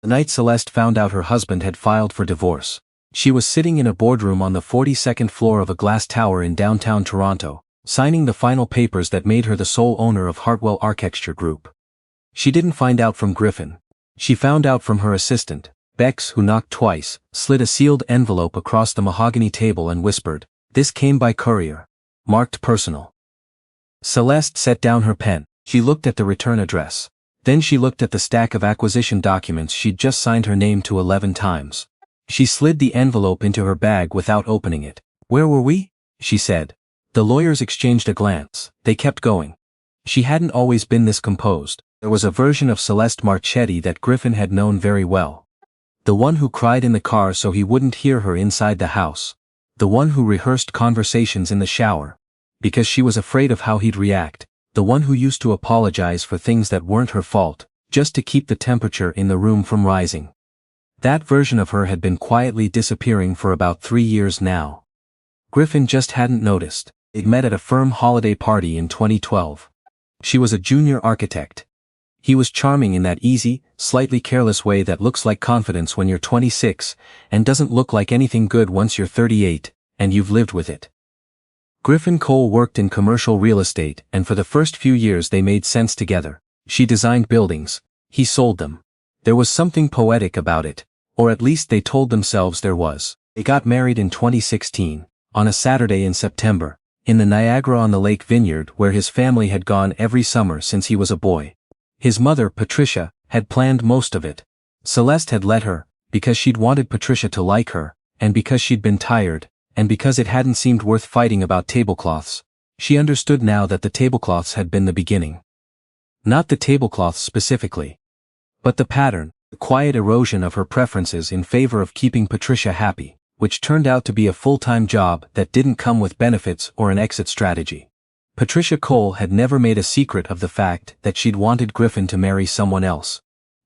The night Celeste found out her husband had filed for divorce. She was sitting in a boardroom on the 42nd floor of a glass tower in downtown Toronto, signing the final papers that made her the sole owner of Hartwell Architecture Group. She didn't find out from Griffin. She found out from her assistant, Bex, who knocked twice, slid a sealed envelope across the mahogany table and whispered, "This came by courier. Marked personal." Celeste set down her pen. She looked at the return address. Then she looked at the stack of acquisition documents she'd just signed her name to 11 times. She slid the envelope into her bag without opening it. "Where were we?" she said. The lawyers exchanged a glance. They kept going. She hadn't always been this composed. There was a version of Celeste Marchetti that Griffin had known very well. The one who cried in the car so he wouldn't hear her inside the house. The one who rehearsed conversations in the shower, because she was afraid of how he'd react. The one who used to apologize for things that weren't her fault, just to keep the temperature in the room from rising. That version of her had been quietly disappearing for about 3 years now. Griffin just hadn't noticed. They'd met at a firm holiday party in 2012. She was a junior architect. He was charming in that easy, slightly careless way that looks like confidence when you're 26, and doesn't look like anything good once you're 38, and you've lived with it. Griffin Cole worked in commercial real estate, and for the first few years they made sense together. She designed buildings. He sold them. There was something poetic about it, or at least they told themselves there was. They got married in 2016, on a Saturday in September, in the Niagara-on-the-Lake vineyard where his family had gone every summer since he was a boy. His mother, Patricia, had planned most of it. Celeste had let her, because she'd wanted Patricia to like her, and because she'd been tired, and because it hadn't seemed worth fighting about tablecloths. She understood now that the tablecloths had been the beginning. Not the tablecloths specifically, but the pattern, the quiet erosion of her preferences in favor of keeping Patricia happy, which turned out to be a full-time job that didn't come with benefits or an exit strategy. Patricia Cole had never made a secret of the fact that she'd wanted Griffin to marry someone else.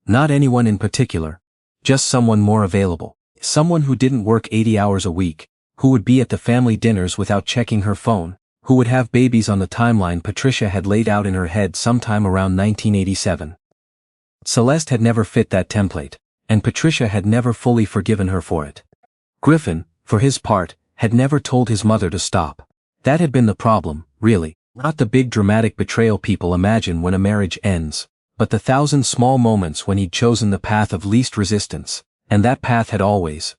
Not anyone in particular, just someone more available. Someone who didn't work 80 hours a week, who would be at the family dinners without checking her phone, who would have babies on the timeline Patricia had laid out in her head sometime around 1987. Celeste had never fit that template, and Patricia had never fully forgiven her for it. Griffin, for his part, had never told his mother to stop. That had been the problem, really. Not the big dramatic betrayal people imagine when a marriage ends, but the 1,000 small moments when he'd chosen the path of least resistance, and that path had always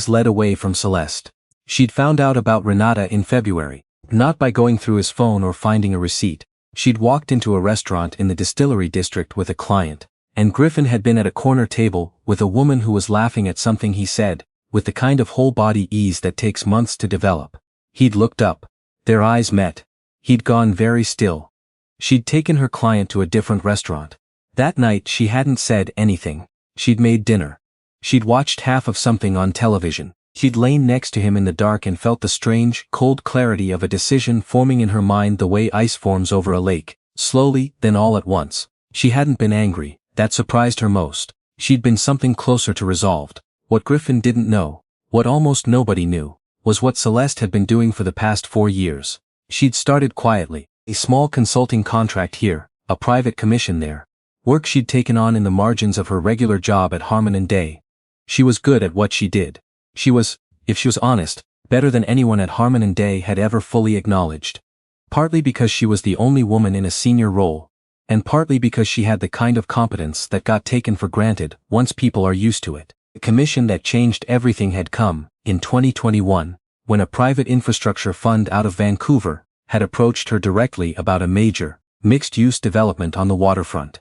led away from Celeste. She'd found out about Renata in February, not by going through his phone or finding a receipt. She'd walked into a restaurant in the Distillery District with a client, and Griffin had been at a corner table with a woman who was laughing at something he said, with the kind of whole-body ease that takes months to develop. He'd looked up. Their eyes met. He'd gone very still. She'd taken her client to a different restaurant. That night she hadn't said anything. She'd made dinner. She'd watched half of something on television. She'd lain next to him in the dark and felt the strange, cold clarity of a decision forming in her mind the way ice forms over a lake, slowly, then all at once. She hadn't been angry. That surprised her most. She'd been something closer to resolved. What Griffin didn't know, what almost nobody knew, was what Celeste had been doing for the past 4 years. She'd started quietly, a small consulting contract here, a private commission there. Work she'd taken on in the margins of her regular job at Harmon & Day. She was good at what she did. She was, if she was honest, better than anyone at Harmon & Day had ever fully acknowledged. Partly because she was the only woman in a senior role, and partly because she had the kind of competence that got taken for granted once people are used to it. The commission that changed everything had come, in 2021, when a private infrastructure fund out of Vancouver had approached her directly about a major, mixed-use development on the waterfront.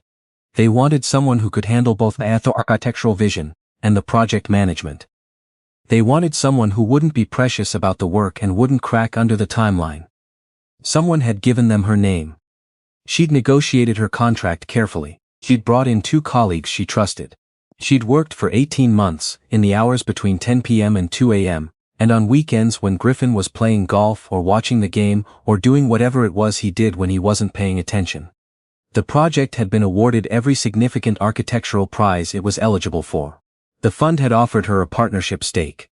They wanted someone who could handle both the architectural vision and the project management. They wanted someone who wouldn't be precious about the work and wouldn't crack under the timeline. Someone had given them her name. She'd negotiated her contract carefully. She'd brought in 2 colleagues she trusted. She'd worked for 18 months, in the hours between 10 p.m. and 2 a.m., and on weekends when Griffin was playing golf or watching the game or doing whatever it was he did when he wasn't paying attention. The project had been awarded every significant architectural prize it was eligible for. The fund had offered her a partnership stake.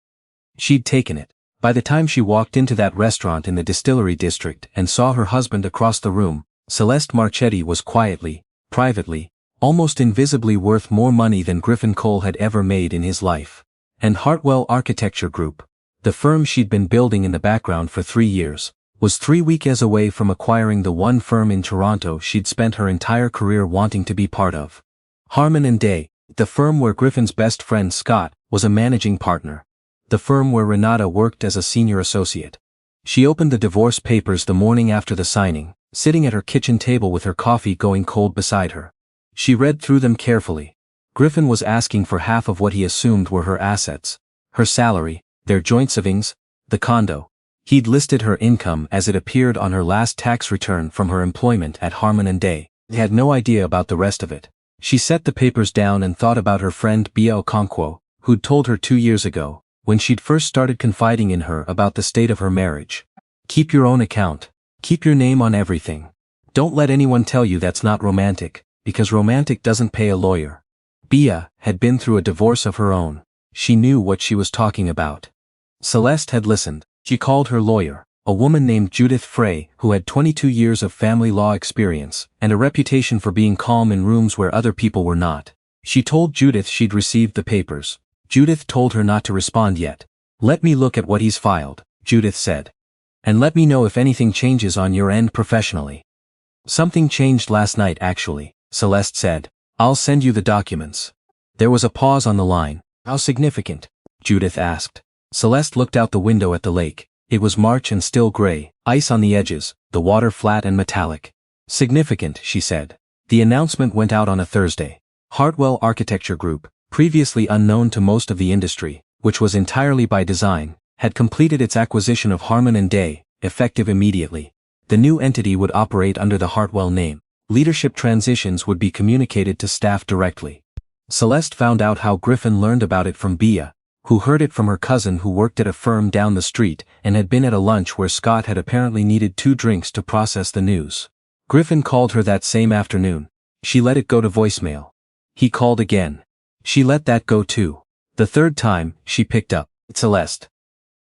She'd taken it. By the time she walked into that restaurant in the Distillery District and saw her husband across the room, Celeste Marchetti was quietly, privately, almost invisibly worth more money than Griffin Cole had ever made in his life. And Hartwell Architecture Group, the firm she'd been building in the background for 3 years, was 3 weeks away from acquiring the one firm in Toronto she'd spent her entire career wanting to be part of. Harman & Day, the firm where Griffin's best friend Scott was a managing partner. The firm where Renata worked as a senior associate. She opened the divorce papers the morning after the signing, sitting at her kitchen table with her coffee going cold beside her. She read through them carefully. Griffin was asking for half of what he assumed were her assets. Her salary, their joint savings, the condo. He'd listed her income as it appeared on her last tax return from her employment at Harman & Day. He had no idea about the rest of it. She set the papers down and thought about her friend Bia Okonkwo, who'd told her 2 years ago, when she'd first started confiding in her about the state of her marriage. Keep your own account. Keep your name on everything. Don't let anyone tell you that's not romantic, because romantic doesn't pay a lawyer. Bia had been through a divorce of her own. She knew what she was talking about. Celeste had listened. She called her lawyer, a woman named Judith Frey, who had 22 years of family law experience and a reputation for being calm in rooms where other people were not. She told Judith she'd received the papers. Judith told her not to respond yet. Let me look at what he's filed, Judith said. And let me know if anything changes on your end professionally. Something changed last night actually, Celeste said. I'll send you the documents. There was a pause on the line. How significant? Judith asked. Celeste looked out the window at the lake. It was March and still gray, ice on the edges, the water flat and metallic. Significant, she said. The announcement went out on a Thursday. Hartwell Architecture Group, previously unknown to most of the industry, which was entirely by design, had completed its acquisition of Harman & Day, effective immediately. The new entity would operate under the Hartwell name. Leadership transitions would be communicated to staff directly. Celeste found out how Griffin learned about it from Bia, who heard it from her cousin who worked at a firm down the street and had been at a lunch where Scott had apparently needed 2 drinks to process the news. Griffin called her that same afternoon. She let it go to voicemail. He called again. She let that go too. The 3rd time, she picked up. Celeste.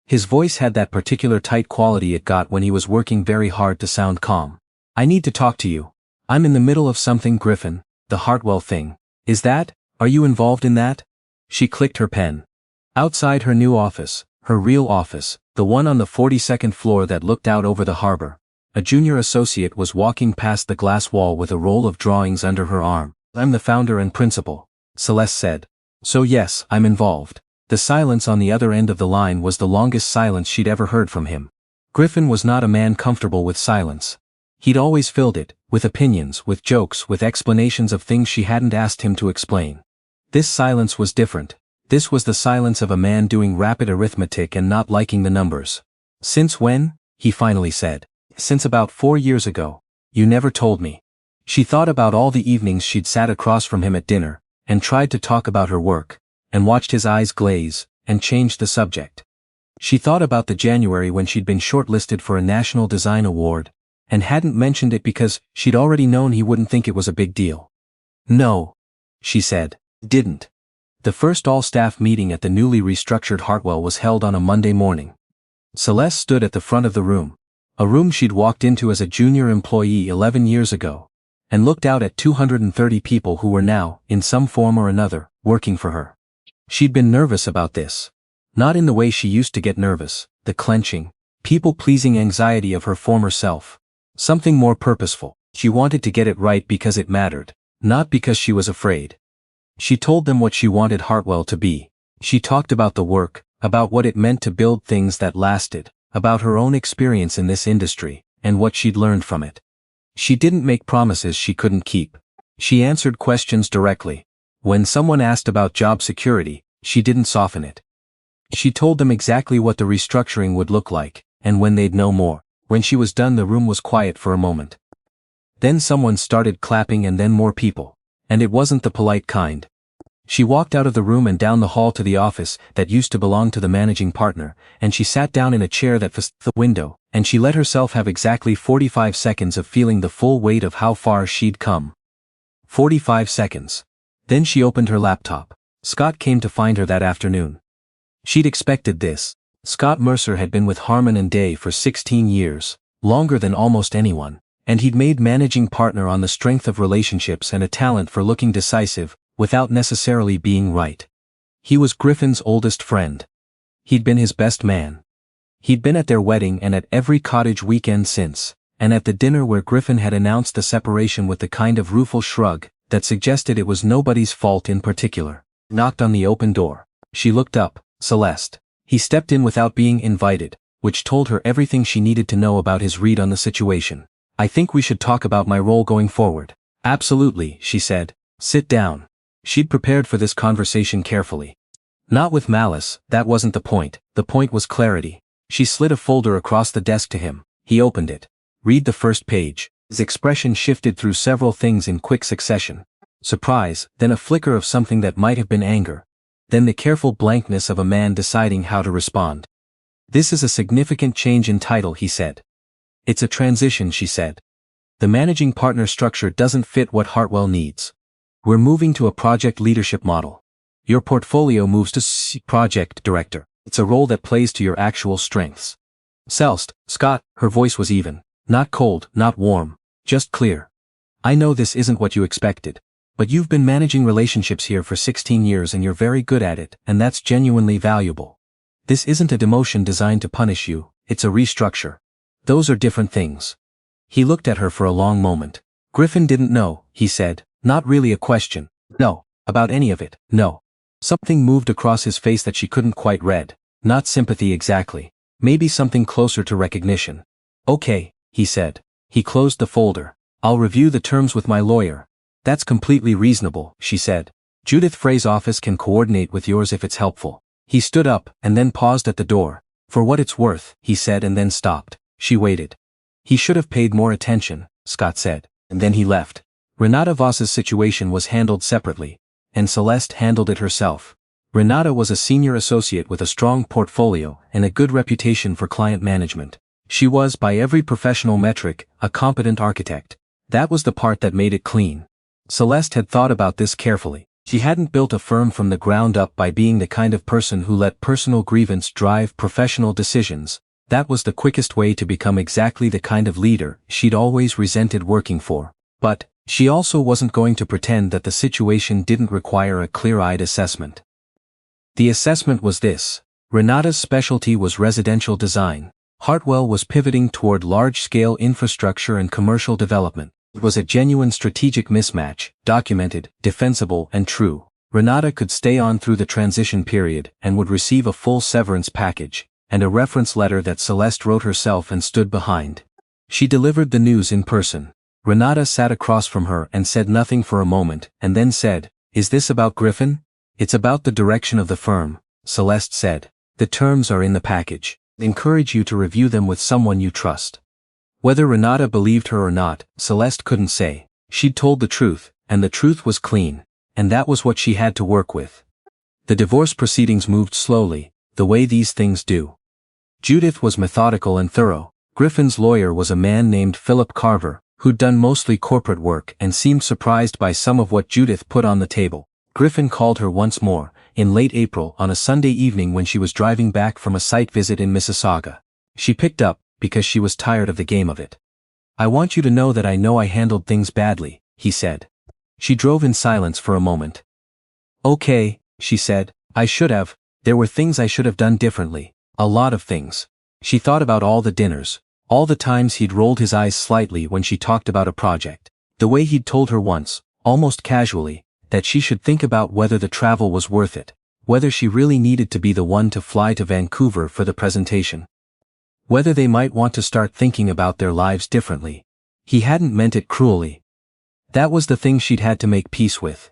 His voice had that particular tight quality it got when he was working very hard to sound calm. I need to talk to you. I'm in the middle of something, Griffin, the Hartwell thing. Is that? Are you involved in that? She clicked her pen. Outside her new office, her real office, the one on the 42nd floor that looked out over the harbor, a junior associate was walking past the glass wall with a roll of drawings under her arm. I'm the founder and principal, Celeste said. So yes, I'm involved. The silence on the other end of the line was the longest silence she'd ever heard from him. Griffin was not a man comfortable with silence. He'd always filled it, with opinions, with jokes, with explanations of things she hadn't asked him to explain. This silence was different. This was the silence of a man doing rapid arithmetic and not liking the numbers. Since when? He finally said. Since about 4 years ago. You never told me. She thought about all the evenings she'd sat across from him at dinner, and tried to talk about her work, and watched his eyes glaze, and changed the subject. She thought about the January when she'd been shortlisted for a National Design Award, and hadn't mentioned it because she'd already known he wouldn't think it was a big deal. No, she said, didn't. The first all-staff meeting at the newly restructured Hartwell was held on a Monday morning. Celeste stood at the front of the room, a room she'd walked into as a junior employee 11 years ago, and looked out at 230 people who were now, in some form or another, working for her. She'd been nervous about this. Not in the way she used to get nervous, the clenching, people-pleasing anxiety of her former self. Something more purposeful. She wanted to get it right because it mattered, not because she was afraid. She told them what she wanted Hartwell to be. She talked about the work, about what it meant to build things that lasted, about her own experience in this industry, and what she'd learned from it. She didn't make promises she couldn't keep. She answered questions directly. When someone asked about job security, she didn't soften it. She told them exactly what the restructuring would look like, and when they'd know more. When she was done, the room was quiet for a moment. Then someone started clapping and then more people. And it wasn't the polite kind. She walked out of the room and down the hall to the office that used to belong to the managing partner, and she sat down in a chair that faced the window, and she let herself have exactly 45 seconds of feeling the full weight of how far she'd come. 45 seconds. Then she opened her laptop. Scott came to find her that afternoon. She'd expected this. Scott Mercer had been with Harman & Day for 16 years, longer than almost anyone, And he'd made managing partner on the strength of relationships and a talent for looking decisive, without necessarily being right. He was Griffin's oldest friend. He'd been his best man. He'd been at their wedding and at every cottage weekend since, and at the dinner where Griffin had announced the separation with the kind of rueful shrug that suggested it was nobody's fault in particular. Knocked on the open door. She looked up. Celeste. He stepped in without being invited, which told her everything she needed to know about his read on the situation. I think we should talk about my role going forward. Absolutely, she said. Sit down. She'd prepared for this conversation carefully. Not with malice, that wasn't the point was clarity. She slid a folder across the desk to him. He opened it. Read the first page. His expression shifted through several things in quick succession. Surprise, then a flicker of something that might have been anger. Then the careful blankness of a man deciding how to respond. This is a significant change in title, he said. It's a transition, she said. The managing partner structure doesn't fit what Hartwell needs. We're moving to a project leadership model. Your portfolio moves to project director. It's a role that plays to your actual strengths. Celeste, Scott, her voice was even. Not cold, not warm, just clear. I know this isn't what you expected. But you've been managing relationships here for 16 years and you're very good at it, and that's genuinely valuable. This isn't a demotion designed to punish you, it's a restructure. Those are different things. He looked at her for a long moment. Griffin didn't know, he said, not really a question. No, about any of it, no. Something moved across his face that she couldn't quite read. Not sympathy exactly. Maybe something closer to recognition. Okay, he said. He closed the folder. I'll review the terms with my lawyer. That's completely reasonable, she said. Judith Frey's office can coordinate with yours if it's helpful. He stood up and then paused at the door. For what it's worth, he said, and then stopped. She waited. He should have paid more attention, Scott said, and then he left. Renata Voss's situation was handled separately, and Celeste handled it herself. Renata was a senior associate with a strong portfolio and a good reputation for client management. She was, by every professional metric, a competent architect. That was the part that made it clean. Celeste had thought about this carefully. She hadn't built a firm from the ground up by being the kind of person who let personal grievance drive professional decisions. That was the quickest way to become exactly the kind of leader she'd always resented working for. But she also wasn't going to pretend that the situation didn't require a clear-eyed assessment. The assessment was this. Renata's specialty was residential design. Hartwell was pivoting toward large-scale infrastructure and commercial development. It was a genuine strategic mismatch, documented, defensible, and true. Renata could stay on through the transition period and would receive a full severance package, and a reference letter that Celeste wrote herself and stood behind. She delivered the news in person. Renata sat across from her and said nothing for a moment, and then said, "Is this about Griffin?" "It's about the direction of the firm," Celeste said. "The terms are in the package. I encourage you to review them with someone you trust." Whether Renata believed her or not, Celeste couldn't say. She'd told the truth, and the truth was clean, and that was what she had to work with. The divorce proceedings moved slowly, the way these things do. Judith was methodical and thorough. Griffin's lawyer was a man named Philip Carver, who'd done mostly corporate work and seemed surprised by some of what Judith put on the table. Griffin called her once more, in late April on a Sunday evening when she was driving back from a site visit in Mississauga. She picked up, because she was tired of the game of it. "I want you to know that I know I handled things badly," he said. She drove in silence for a moment. "Okay," she said, "I should have. There were things I should have done differently. A lot of things." She thought about all the dinners, all the times he'd rolled his eyes slightly when she talked about a project. The way he'd told her once, almost casually, that she should think about whether the travel was worth it, whether she really needed to be the one to fly to Vancouver for the presentation. Whether they might want to start thinking about their lives differently. He hadn't meant it cruelly. That was the thing she'd had to make peace with.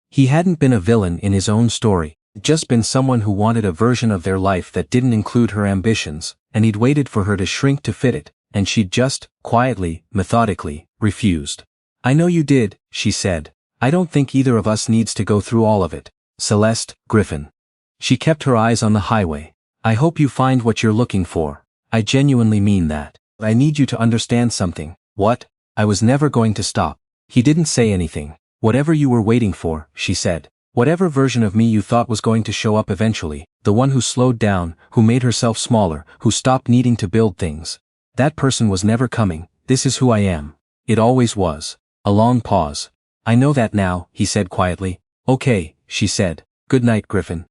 He hadn't been a villain in his own story, just been someone who wanted a version of their life that didn't include her ambitions, and he'd waited for her to shrink to fit it, and she'd just, quietly, methodically, refused. "I know you did," she said. "I don't think either of us needs to go through all of it." Celeste, Griffin. She kept her eyes on the highway. "I hope you find what you're looking for. I genuinely mean that. I need you to understand something." "What?" "I was never going to stop." He didn't say anything. "Whatever you were waiting for," she said. "Whatever version of me you thought was going to show up eventually, the one who slowed down, who made herself smaller, who stopped needing to build things. That person was never coming, This is who I am. It always was. A long pause. I know that now, he said quietly. Okay, she said. Good night, Griffin.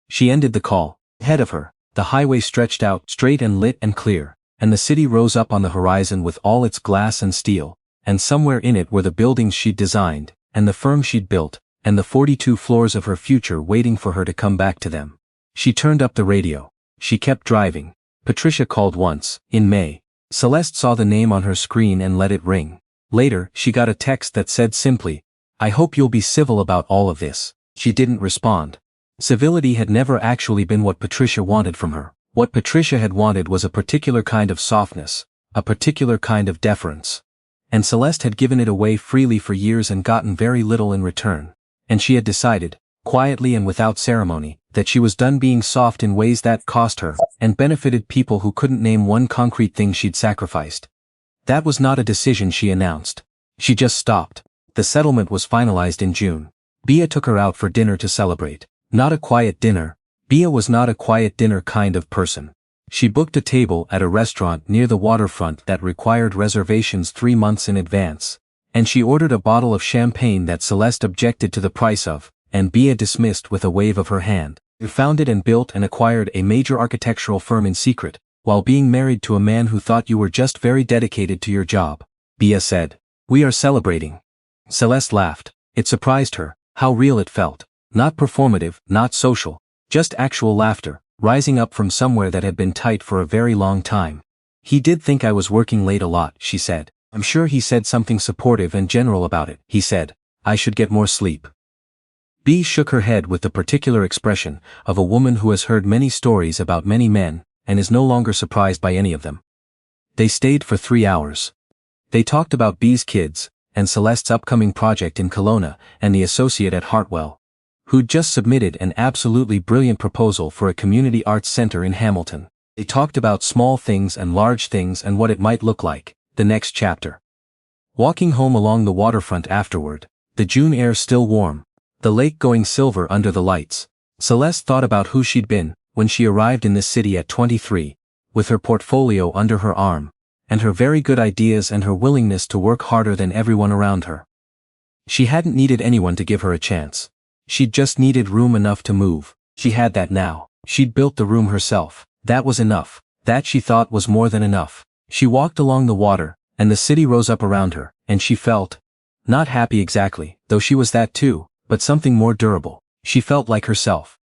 She ended the call. Ahead of her, the highway stretched out straight and lit and clear, and the city rose up on the horizon with all its glass and steel, and somewhere in it were the buildings she'd designed, and the firm she'd built, and the 42 floors of her future waiting for her to come back to them. She turned up the radio. She kept driving. Patricia called once, in May. Celeste saw the name on her screen and let it ring. Later, she got a text that said simply, I hope you'll be civil about all of this. She didn't respond. Civility had never actually been what Patricia wanted from her. What Patricia had wanted was a particular kind of softness, a particular kind of deference. And Celeste had given it away freely for years and gotten very little in return. And she had decided, quietly and without ceremony, that she was done being soft in ways that cost her, and benefited people who couldn't name one concrete thing she'd sacrificed. That was not a decision she announced. She just stopped. The settlement was finalized in June. Bea took her out for dinner to celebrate. Not a quiet dinner. Bea was not a quiet dinner kind of person. She booked a table at a restaurant near the waterfront that required reservations 3 months in advance, and she ordered a bottle of champagne that Celeste objected to the price of, and Bea dismissed with a wave of her hand. She founded and built and acquired a major architectural firm in secret, while being married to a man who thought you were just very dedicated to your job. Bea said, We are celebrating. Celeste laughed. It surprised her, how real it felt. Not performative, not social, just actual laughter, rising up from somewhere that had been tight for a very long time. He did think I was working late a lot, she said. I'm sure he said something supportive and general about it. He said, I should get more sleep. Bea shook her head with the particular expression of a woman who has heard many stories about many men, and is no longer surprised by any of them. They stayed for 3 hours. They talked about Bea's kids, and Celeste's upcoming project in Kelowna, and the associate at Hartwell, who'd just submitted an absolutely brilliant proposal for a community arts center in Hamilton. They talked about small things and large things and what it might look like, the next chapter. Walking home along the waterfront afterward, the June air still warm, the lake going silver under the lights, Celeste thought about who she'd been when she arrived in this city at 23, with her portfolio under her arm, and her very good ideas and her willingness to work harder than everyone around her. She hadn't needed anyone to give her a chance. She'd just needed room enough to move. She had that now. She'd built the room herself. That was enough. That she thought was more than enough. She walked along the water, and the city rose up around her, and she felt, not happy exactly, though she was that too, but something more durable. She felt like herself.